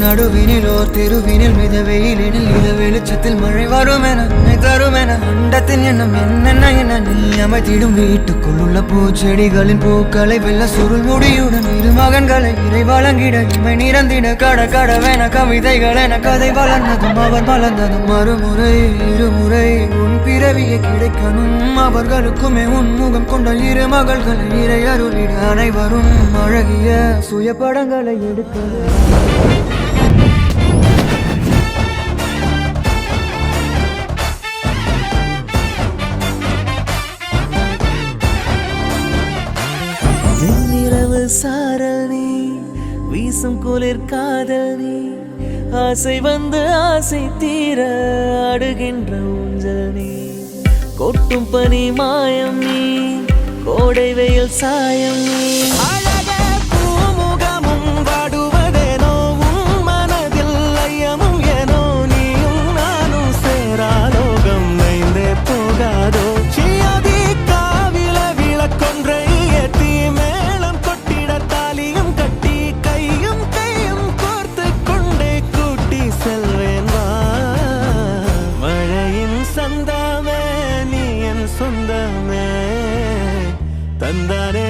நடுவினிலோர் தெருவினில் மித வெயிலினில் இத வெளிச்சத்தில் மழை வரும் என தரும் என அண்டத்தின் எண்ணம் என்னென்ன என்ன நீ அமைத்திடும் வீட்டுக்குள் உள்ள பூச்செடிகளின் பூக்களை வெள்ள சுருள் முடியுடன் இரு மகன்களை இறை வழங்கிட இமை நிறந்திட கடவென கவிதைகள் என கதை வளர்ந்ததும் அவர் மலர்ந்ததும் மறுமுறை இருமுறை உன் பிறவியை கிடைக்கணும் அவர்களுக்குமே உன்முகம் கொண்ட இரு மகள்களை இறை அருளிட அனைவரும் அழகிய சுய படங்களை எடுக்க சாரல் நீ வீசும் குளிர் காதல் நீ ஆசை வந்து ஆசை தீர அடுகின்ற ஊஞ்சல் நீ கொட்டும் பனி மாயம் நீ கோடை வெயில் சாயம் நீ சொந்தமே நீ என் சொந்தமே தந்தானே